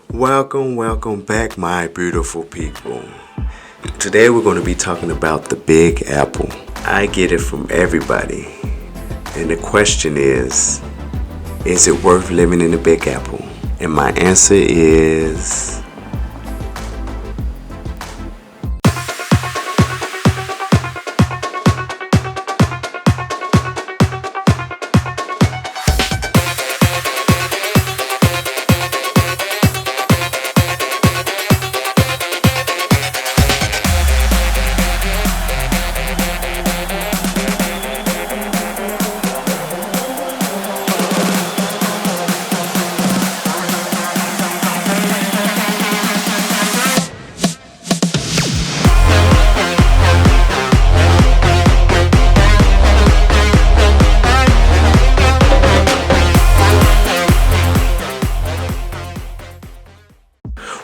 Welcome back, my beautiful people. Today we're going to be talking about the Big Apple. I get it from everybody. And the question is it worth living in the Big Apple? And my answer is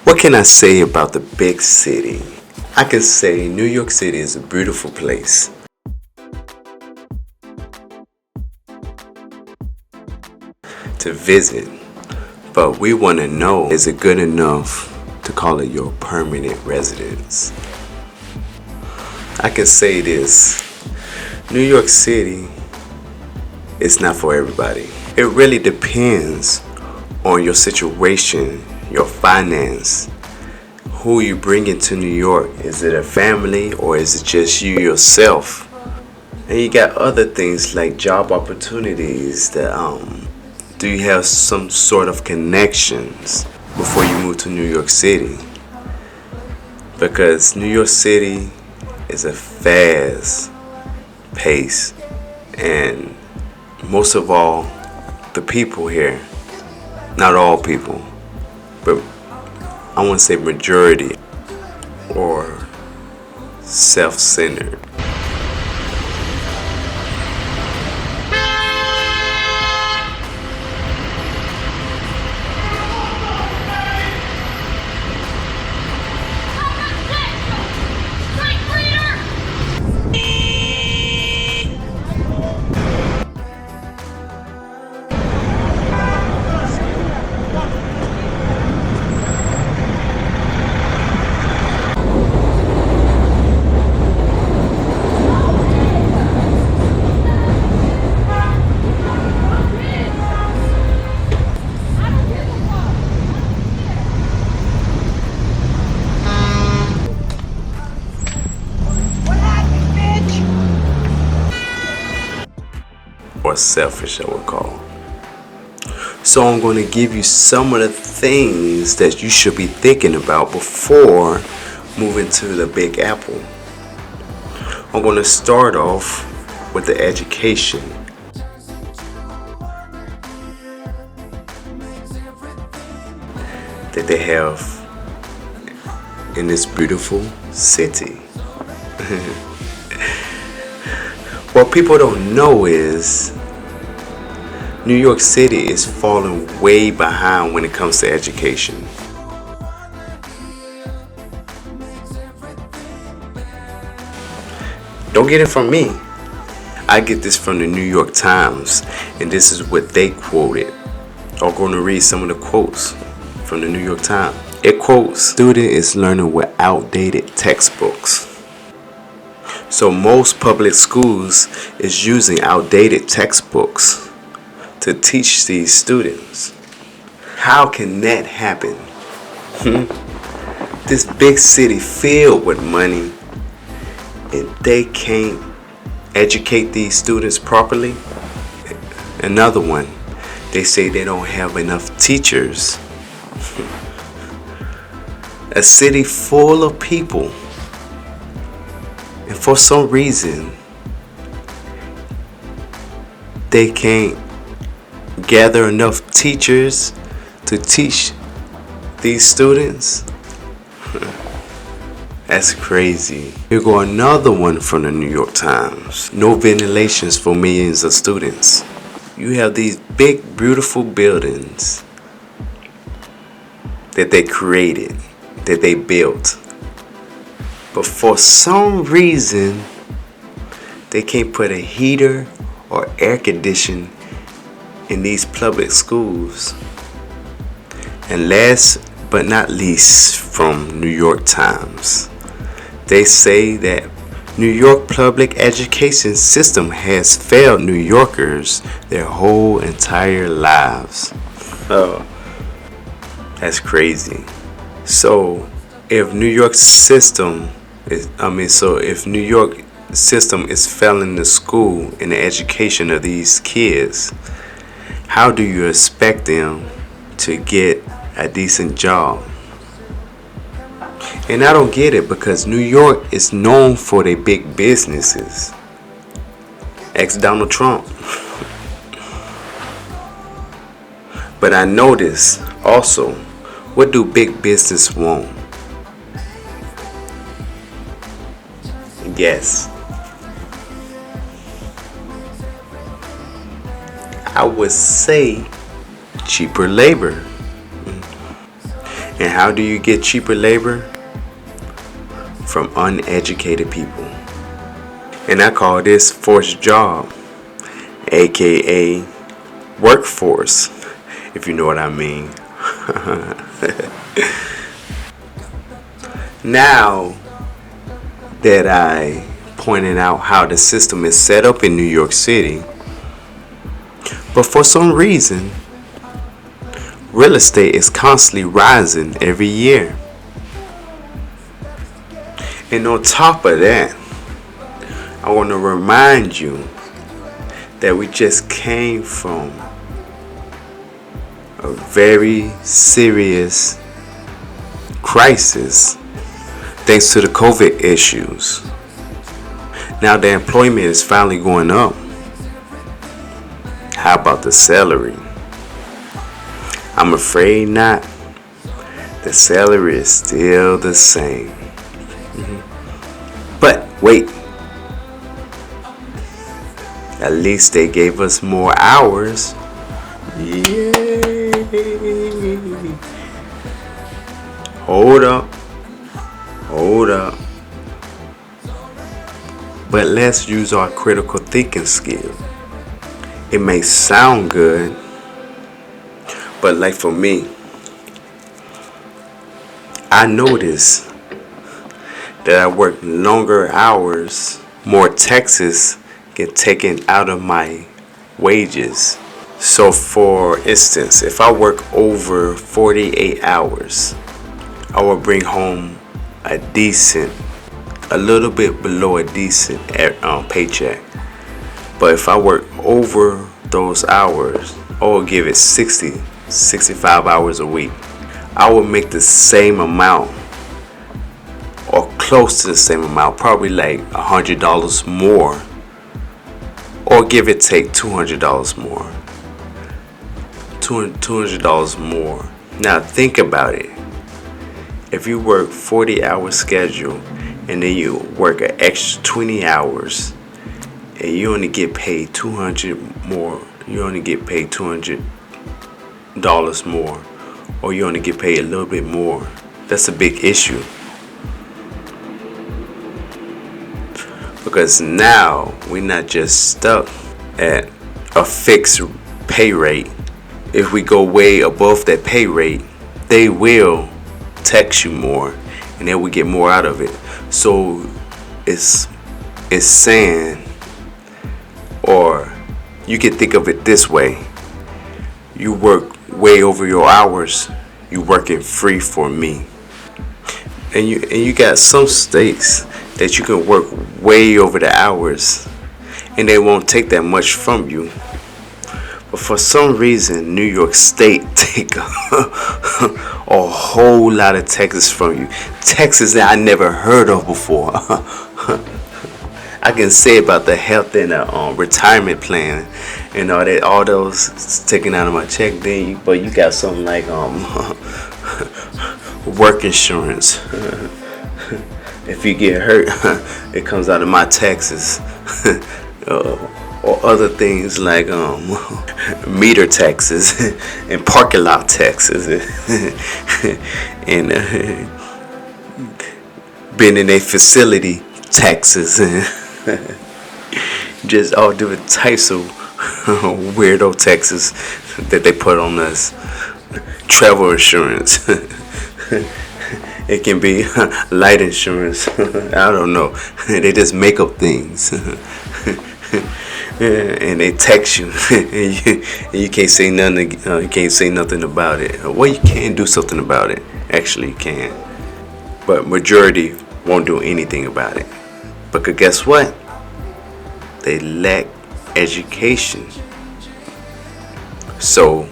what can I say about the big city? I can say New York City is a beautiful place. To visit, but we want to know, is it good enough to call it your permanent residence? I can say this, New York City is not for everybody. It really depends on your situation, your finance, who you bring into New York. Is it a family or is it just you yourself? And you got other things like job opportunities that do you have some sort of connections before you move to New York City? Because New York City is a fast pace, and most of all, the people here, not all people, but I want to say majority, or self-centered. Or selfish, I would call. So I'm going to give you some of the things that you should be thinking about before moving to the Big Apple. I'm going to start off with the education. That they have in this beautiful city. What people don't know is New York City is falling way behind when it comes to education. Don't get it from me. I get this from the New York Times, and this is what they quoted. I'm going to read some of the quotes from the New York Times. It quotes, "Student is learning with outdated textbooks." So most public schools is using outdated textbooks to teach these students. How can that happen? This big city filled with money, and they can't educate these students properly. Another one, they say they don't have enough teachers. A city full of people, and for some reason they can't gather enough teachers to teach these students. That's crazy. Here go another one from the New York Times. No ventilations for millions of students. You have these big, beautiful buildings that they created, that they built. But for some reason, they can't put a heater or air condition in these public schools. And last but not least from New York Times. They say that New York public education system has failed New Yorkers their whole entire lives. Oh, that's crazy. So if New York system if New York system is failing the school and the education of these kids, how do you expect them to get a decent job? And I don't get it, because New York is known for their big businesses. Ex Donald Trump. But I notice also, what do big business want? Guess. I would say cheaper labor. And how do you get cheaper labor? From uneducated people. And I call this forced job, aka workforce, if you know what I mean. Now that I pointed out how the system is set up in New York City, but for some reason, real estate is constantly rising every year. And on top of that, I want to remind you that we just came from a very serious crisis thanks to the COVID issues. Now the employment is finally going up. How about the salary? I'm afraid not. The salary is still the same. But wait, at least they gave us more hours. Yay! Hold up. But let's use our critical thinking skill. It may sound good, but like for me, I notice that I work longer hours, more taxes get taken out of my wages. So for instance, if I work over 48 hours, I will bring home a little bit below a decent paycheck. But if I work over those hours, I will give it 65 hours a week, I will make the same amount, or close to the same amount, probably like $100 more, or give it take $200 more. $200 more. Now think about it. If you work 40-hour schedule and then you work an extra 20 hours and you only get paid $200 more, you only get paid $200 more, or you only get paid a little bit more, that's a big issue. Because now we're not just stuck at a fixed pay rate. If we go way above that pay rate, they will tax you more and then we get more out of it. So it's saying, or you can think of it this way: you work way over your hours, you working free for me. And you got some states that you can work way over the hours and they won't take that much from you. But for some reason, New York State take a whole lot of taxes from you. Taxes that I never heard of before. I can say about the health and the retirement plan and all those taken out of my check. But you got something like work insurance. If you get hurt, it comes out of my taxes. Or other things like meter taxes and parking lot taxes and being in a facility taxes and just all different types of weirdo taxes that they put on us. Travel insurance. It can be light insurance. I don't know. They just make up things. And they text you, and you can't say nothing. You can't say nothing about it. Well, you can do something about it. Actually, you can, but majority won't do anything about it. Because guess what? They lack education. So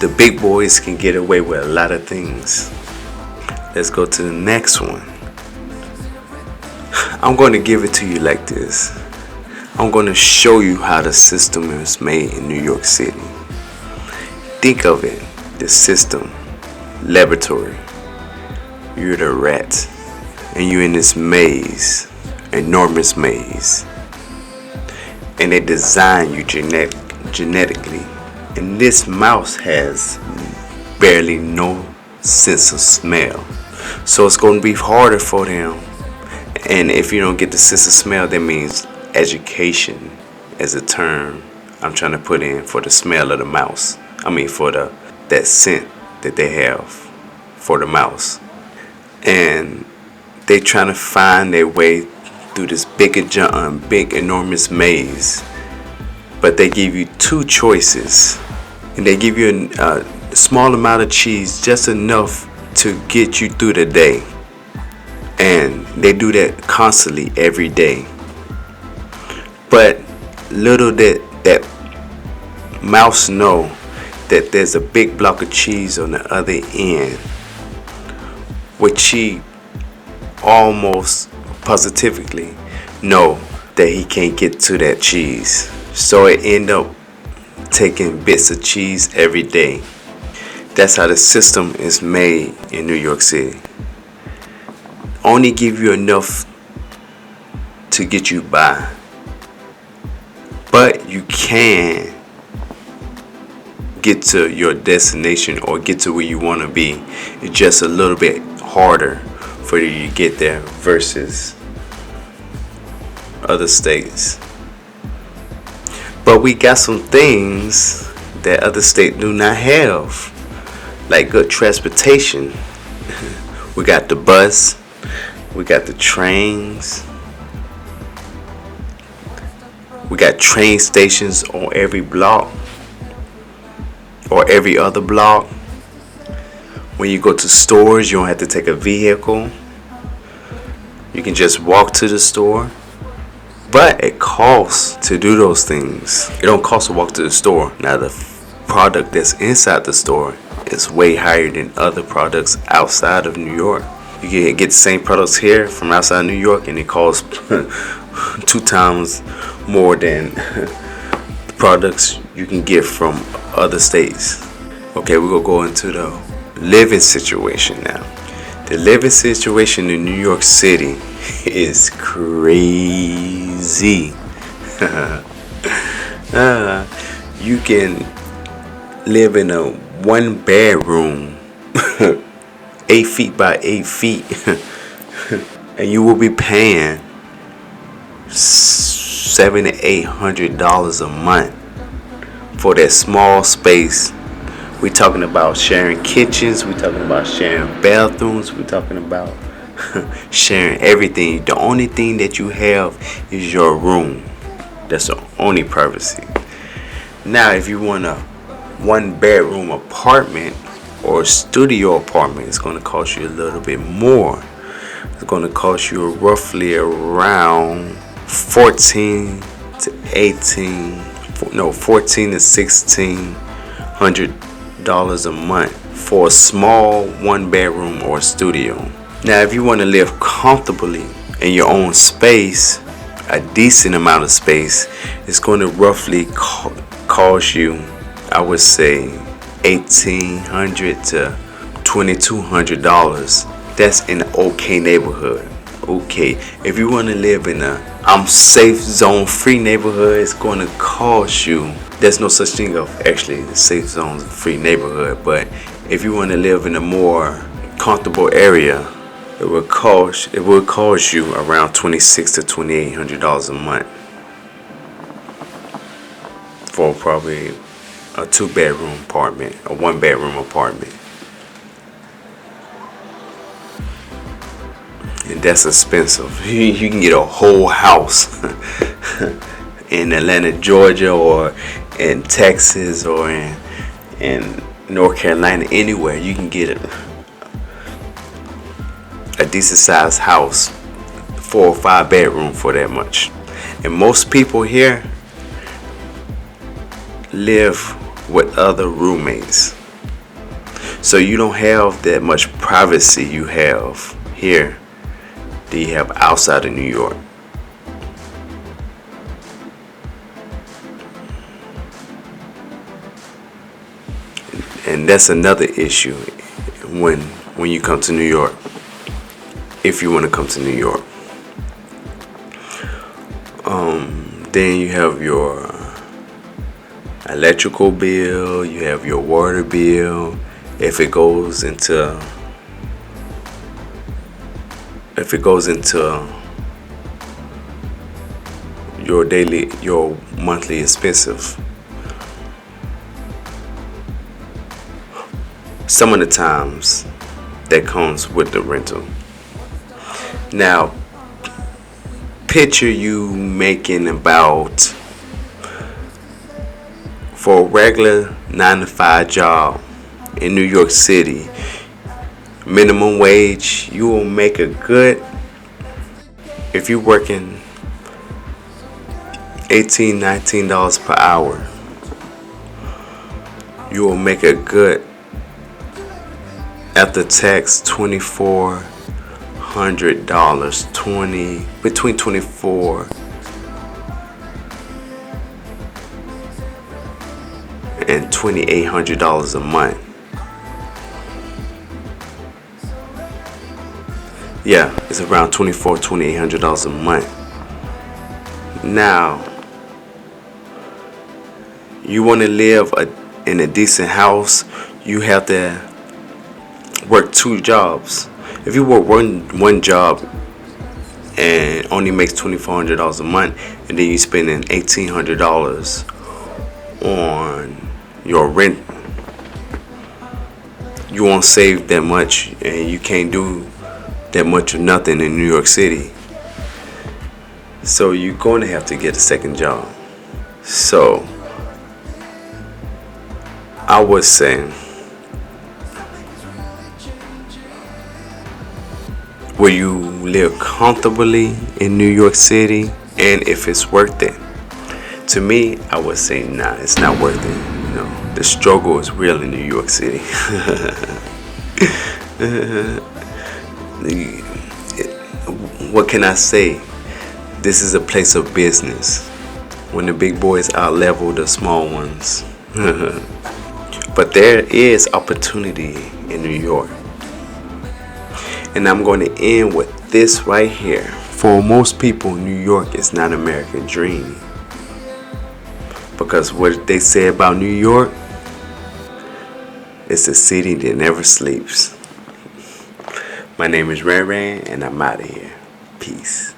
the big boys can get away with a lot of things. Let's go to the next one. I'm going to give it to you like this. I'm going to show you how the system is made in New York City. Think of it, the system, laboratory. You're the rat, and you're in this maze, enormous maze. And they design you genetically. And this mouse has barely no sense of smell. So it's going to be harder for them. And if you don't get the sense of smell, that means education as a term I'm trying to put in for the smell of the mouse. I mean for that scent that they have for the mouse. And they trying to find their way through this big enormous maze. But they give you two choices. And they give you a small amount of cheese, just enough to get you through the day. And they do that constantly every day. But little did that mouse know that there's a big block of cheese on the other end, which she almost positively know that he can't get to that cheese. So it end up taking bits of cheese every day. That's how the system is made in New York City. Only give you enough to get you by. But you can get to your destination or get to where you want to be. It's just a little bit harder for you to get there versus other states. But we got some things that other states do not have, like good transportation. We got the bus, we got the trains. We got train stations on every block or every other block. When you go to stores, you don't have to take a vehicle. You can just walk to the store. But it costs to do those things. It don't cost to walk to the store. Now the product that's inside the store is way higher than other products outside of New York. You can get the same products here from outside New York, and it costs 2 times more than the products you can get from other states. Okay, we're gonna go into the living situation now. The living situation in New York City is crazy. You can live in a 1-bedroom 8 feet by 8 feet and you will be paying $700 to $800 a month for that small space. We talking about sharing kitchens, we talking about sharing bathrooms, we talking about sharing everything. The only thing that you have is your room. That's the only privacy. Now if you want a 1-bedroom apartment or a studio apartment, it's going to cost you a little bit more. It's going to cost you roughly around $14 to $1,600 a month for a small 1-bedroom or studio. Now if you want to live comfortably in your own space, a decent amount of space, it's going to roughly cost you, I would say, $1,800 to $2,200. That's in an okay neighborhood. Okay, if you want to live in a safe zone free neighborhood, it's going to cost you. There's no such thing of actually the safe zone free neighborhood, but if you want to live in a more comfortable area, it will cost you around $2,600 to $2,800 a month for probably a 2-bedroom apartment, a 1-bedroom apartment. and that's expensive. You can get a whole house in Atlanta, Georgia, or in Texas, or in North Carolina, anywhere. You can get a decent sized house, 4 or 5 bedroom for that much. And most people here live with other roommates, so you don't have that much privacy you have here that you have outside of New York. And that's another issue when you come to New York, if you want to come to New York. Then you have your electrical bill, you have your water bill. If it goes into your monthly expenses. Some of the times that comes with the rental. Now, picture you making about, for a regular 9-to-5 job in New York City, minimum wage, you will make a good, if you're working $18, $19 per hour, you will make a good, after tax, $2,400, between $2,400 and $2,800 a month. Yeah, it's around $2,400, $2,800 a month. Now, you want to live in a decent house, you have to work 2 jobs. If you work one job and only makes $2,400 a month, and then you spending $1,800 on your rent, you won't save that much, and you can't do that much or nothing in New York City. So you're going to have to get a second job. So I would say, will you live comfortably in New York City, and if it's worth it? To me, I would say nah, it's not worth it. You know, the struggle is real in New York City. What can I say? This is a place of business, when the big boys outlevel the small ones. But there is opportunity in New York. And I'm going to end with this right here. For most people, New York is not an American dream. Because what they say about New York, it's a city that never sleeps. My name is Ran Ran, and I'm out of here. Peace.